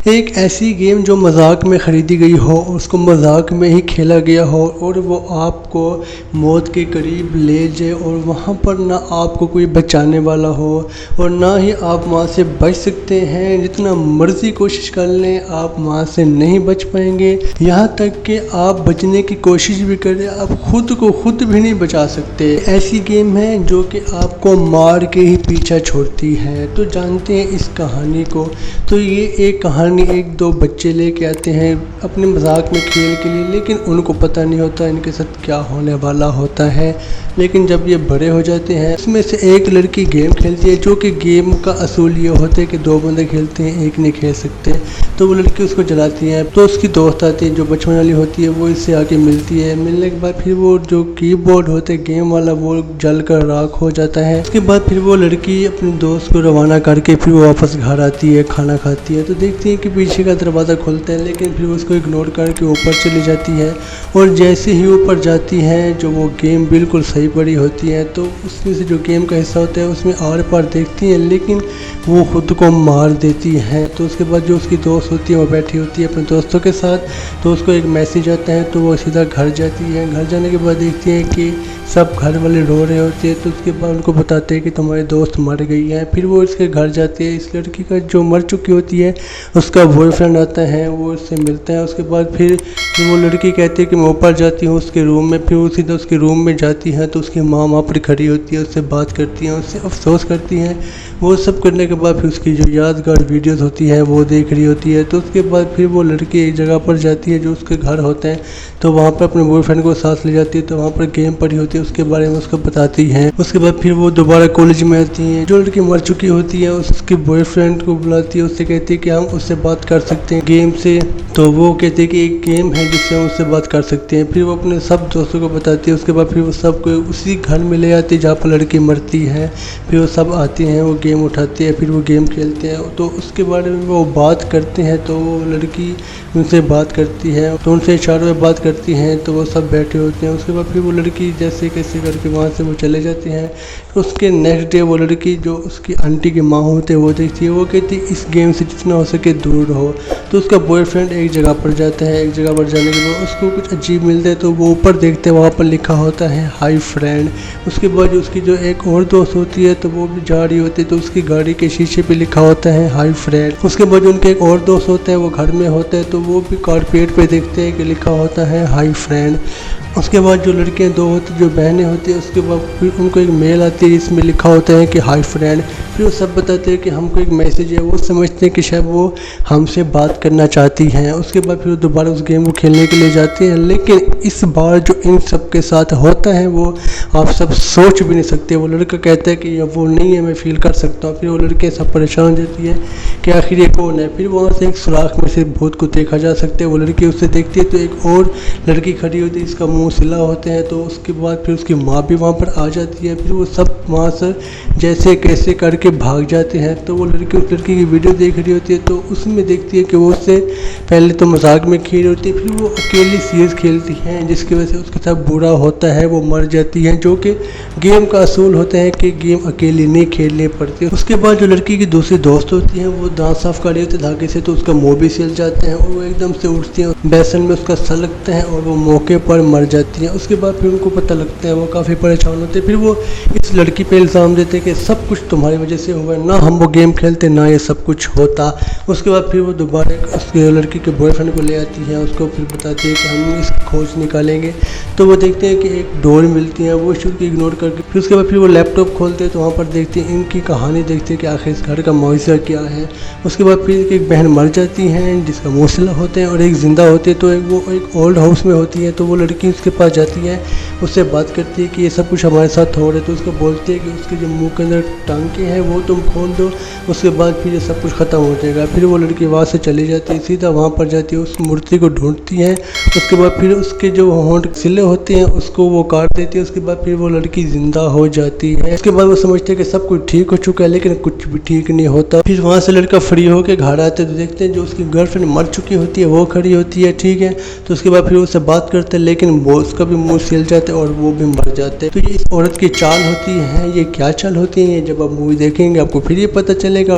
ایک ایسی گیم جو مذاق میں خریدی گئی ہو، اس کو مذاق میں ہی کھیلا گیا ہو اور وہ آپ کو موت کے قریب لے جائے اور وہاں پر نہ آپ کو کوئی بچانے والا ہو اور نہ ہی آپ وہاں سے بچ سکتے ہیں۔ جتنا مرضی کوشش کر لیں آپ وہاں سے نہیں بچ پائیں گے، یہاں تک کہ آپ بچنے کی کوشش بھی کریں آپ خود کو خود بھی نہیں بچا سکتے۔ ایسی گیم ہے جو کہ آپ کو مار کے ہی پیچھا چھوڑتی ہے۔ تو جانتے ہیں اس کہانی کو۔ تو یہ ایک کہانی ایک دو بچے لے کے آتے ہیں اپنے مذاق میں کھیل کے لیے، لیکن ان کو پتہ نہیں ہوتا ان کے ساتھ کیا ہونے والا ہوتا ہے۔ لیکن جب یہ بڑے ہو جاتے ہیں، اس میں سے ایک لڑکی گیم کھیلتی ہے، جو کہ گیم کا اصول یہ ہوتا ہے کہ دو بندے کھیلتے ہیں، ایک نہیں کھیل سکتے۔ تو وہ لڑکی اس کو جلاتی ہے، تو اس کی دوست آتی ہے جو بچپن والی ہوتی ہے، وہ اس سے آ کے ملتی ہے۔ ملنے کے بعد پھر وہ جو کی بورڈ ہوتے ہے گیم والا، وہ جل کر راکھ ہو جاتا ہے۔ اس کے بعد پھر وہ لڑکی اپنے دوست کو روانہ کر کے پھر وہ واپس گھر آتی ہے، کھانا کھاتی ہے، تو دیکھتی ہے کہ پیچھے کا دروازہ کھلتا ہے، لیکن پھر اس کو اگنور کر کے اوپر چلی جاتی ہے۔ اور جیسے ہی اوپر جاتی ہے، جو وہ گیم بالکل صحیح پڑی ہوتی ہے، تو اس میں سے جو گیم کا حصہ ہوتا ہے اس میں آر پار دیکھتی ہے، لیکن وہ خود کو مار دیتی ہے۔ تو اس کے بعد جو اس کی دوست ہوتی ہے وہ بیٹھی ہوتی ہے اپنے دوستوں کے ساتھ، تو اس کو ایک میسیج آتا ہے، تو وہ سیدھا گھر جاتی ہے۔ گھر جانے کے بعد دیکھتی ہے کہ سب گھر والے رو رہے ہوتے ہیں، تو اس کے بعد ان کو بتاتے ہیں کہ تمہاری دوست مر گئی ہے۔ پھر وہ اس کے گھر جاتے ہیں، اس لڑکی کا جو مر چکی ہوتی ہے اس کا بوائے فرینڈ آتا ہے، وہ اس سے ملتا ہے۔ اس کے بعد پھر وہ لڑکی کہتی ہے کہ میں اوپر جاتی ہوں اس کے روم میں، پھر وہ سیدھا اس کے روم میں جاتی ہے، تو اس کی ماں وہاں پر کھڑی ہوتی ہے، اس سے بات کرتی ہیں، اس سے افسوس کرتی ہیں۔ وہ سب کرنے کے بعد پھر اس کی جو یادگار ویڈیوز ہوتی ہے وہ دیکھ رہی ہوتی ہے۔ تو اس کے بعد پھر وہ لڑکی ایک جگہ پر جاتی ہے جو اس کے گھر ہوتا ہے، تو وہاں پر اپنے بوائے فرینڈ کو ساتھ لے جاتی ہے، تو وہاں پر گیم پڑی ہوتی ہے، اس کے بارے میں اس کو بتاتی ہے۔ اس کے بعد پھر وہ دوبارہ کالج میں آتی ہیں، جو لڑکی مر چکی ہوتی ہے اس کے بوائے فرینڈ کو بلاتی ہے، اس سے کہتی ہے کہ ہم اس سے بات کر سکتے ہیں گیم سے، تو وہ کہتے ہیں کہ ایک گیم ہے جس سے ہم اس سے بات کر سکتے ہیں۔ پھر وہ اپنے سب دوستوں کو بتاتی ہے، اس کے بعد پھر وہ سب کو اسی گھر میں لے آتی ہے جہاں پر لڑکی مرتی ہے۔ پھر وہ سب آتے ہیں، وہ گیم اٹھاتے ہیں، پھر وہ گیم کھیلتے ہیں، تو اس کے بارے میں وہ بات کرتے ہیں، تو وہ لڑکی ان سے بات کرتی ہے، تو ان سے اشاروں میں بات کرتی ہیں، تو وہ سب بیٹھے ہوتے ہیں۔ اس کے بعد پھر وہ لڑکی جیسے کیسے کر کے وہاں سے وہ چلے جاتے ہیں۔ اس کے نیکسٹ ڈے وہ لڑکی جو اس کی آنٹی کی ماں ہوتے ہیں وہ دیکھتی ہے، وہ کہتی ہے اس گیم سے جتنا ہو سکے دور رہو۔ تو اس کا بوائے فرینڈ ایک جگہ پر جاتا ہے، ایک جگہ پر جانے کے بعد اس کو کچھ عجیب ملتا ہے، تو وہ اوپر دیکھتے ہیں، وہاں پر لکھا ہوتا ہے ہائی فرینڈ۔ اس کے بعد جو اس کی جو ایک اور دوست ہوتی ہے تو وہ بھی جا رہی ہوتی ہے، تو اس کی گاڑی کے شیشے پہ لکھا ہوتا ہے ہائی فرینڈ۔ اس کے بعد جو ان کے ایک اور دوست ہوتا ہے وہ گھر میں ہوتا ہے، تو وہ بھی کارپیٹ پہ دیکھتے ہیں کہ لکھا ہوتا ہے ہائی فرینڈ۔ اس کے بعد جو لڑکیاں دو ہوتی جو بہنیں ہوتی ہیں، اس کے بعد پھر ان کو ایک میل آتی ہے جس میں لکھا ہوتا ہے کہ ہائی فرینڈ۔ پھر وہ سب بتاتے ہیں کہ ہم کو ایک میسیج ہے، وہ سمجھتے ہیں کہ شاید وہ ہم سے بات کرنا چاہتی ہیں۔ اس کے بعد پھر وہ دوبارہ اس گیم کو کھیلنے کے لیے جاتے ہیں، لیکن اس بار جو ان سب کے ساتھ ہوتا ہے وہ آپ سب سوچ بھی نہیں سکتے۔ وہ لڑکا کہتا ہے کہ یہ وہ نہیں ہے، میں فیل کر سکتا ہوں۔ پھر وہ لڑکیاں سب پریشان جاتی ہے کہ آخر یہ کون ہے۔ پھر وہاں سے ایک سوراخ میں سے بھوت کو دیکھا جا سکتا ہے، وہ لڑکی اس سے دیکھتی ہے، تو ایک اور لڑکی کھڑی ہوتی ہے جس کا منہ سلا ہوتا ہے، تو اس کے بعد پھر اس کی ماں بھی وہاں پر آ جاتی ہے۔ پھر وہ سب وہاں سے جیسے کیسے کر کے بھاگ جاتے ہیں، تو وہ لڑکی اس لڑکی کی ویڈیو دیکھ رہی ہوتی ہے، تو اس میں دیکھتی ہے کہ وہ اس سے پہلے تو مذاق میں کھیل ہوتی ہے، پھر وہ اکیلی سیریس کھیلتی ہیں جس کی وجہ سے اس کے ساتھ برا ہوتا ہے، وہ مر جاتی ہے، جو کہ گیم کا اصول ہوتا ہے کہ گیم اکیلی نہیں کھیلنے پڑتے۔ اس کے بعد جو لڑکی کی دوسری دوست ہوتی ہیں وہ دانت صاف کر رہی ہوتی ہے دھاگے سے، تو اس کا منہ بھی سل جاتا ہے اور وہ ایک دم سے اٹھتی ہیں، بیسن میں اس کا سر لگتا ہے اور وہ موقع پر مر جاتی ہیں۔ اس کے بعد پھر ان کو پتہ لگتا ہے، وہ کافی پریشان ہوتے ہیں، پھر وہ اس لڑکی پہ الزام دیتے ہیں کہ سب کچھ تمہاری وجہ سے ہوا ہے، نہ ہم وہ گیم کھیلتے نہ یہ سب کچھ ہوتا۔ اس کے بعد پھر وہ دوبارہ اس کے لڑکی کے بوائے فرینڈ کو لے آتی ہے، اس کو پھر بتاتی ہے کہ ہم اس کی کھوج نکالیں گے، تو وہ دیکھتے ہیں کہ ایک ڈور ملتی ہے، وہ شروع کی اگنور کر کے پھر اس کے بعد پھر وہ لیپ ٹاپ کھولتے ہیں، تو وہاں پر دیکھتے ہیں ان کی کہانی، دیکھتے ہیں کہ آخر اس گھر کا معاوضہ کیا ہے۔ اس کے بعد پھر ایک بہن مر جاتی ہیں جس کا موصلہ ہوتا ہے اور ایک زندہ ہوتی ہے، تو وہ ایک اولڈ ہاؤس میں ہوتی ہے، تو وہ لڑکی اس کے پاس جاتی ہے، اس سے بات کرتی ہے کہ یہ سب کچھ ہمارے ساتھ ہو رہا ہے، تو اس کو بولتی ہے کہ اس کے جو منہ کے اندر ٹانکے ہیں وہ تم کھول دو، اس کے بعد پھر یہ سب کچھ ختم ہو جائے گا۔ پھر وہ لڑکی وہاں سے چلی جاتی ہے، سیدھا وہاں پر جاتی ہے، اس مورتی کو ڈھونڈتی ہے، اس کے بعد پھر اس کے جو ہونٹ سلے ہوتے ہیں اس کو وہ کاٹ دیتی ہے، اس کے بعد پھر وہ لڑکی زندہ ہو جاتی ہے۔ اس کے بعد وہ سمجھتے ہیں کہ سب کچھ ٹھیک ہو چکا ہے، لیکن کچھ بھی ٹھیک نہیں ہوتا۔ پھر وہاں سے لڑکا فری ہو کے گھر آتے تو دیکھتے ہیں جو اس کی گرل فرینڈ مر چکی ہوتی ہے وہ کھڑی ہوتی ہے، ٹھیک ہے، تو اس کے بعد پھر اس سے بات کرتے ہیں، لیکن وہ اس کا بھی منہ سل جاتا ہے اور وہ بھی مر جاتے ہیں۔ تو یہ اس عورت کی چال ہوتی ہے، یہ کیا چال ہوتی ہے، جب آپ مووی دیکھیں گے آپ کو پھر یہ پتہ چلے گا۔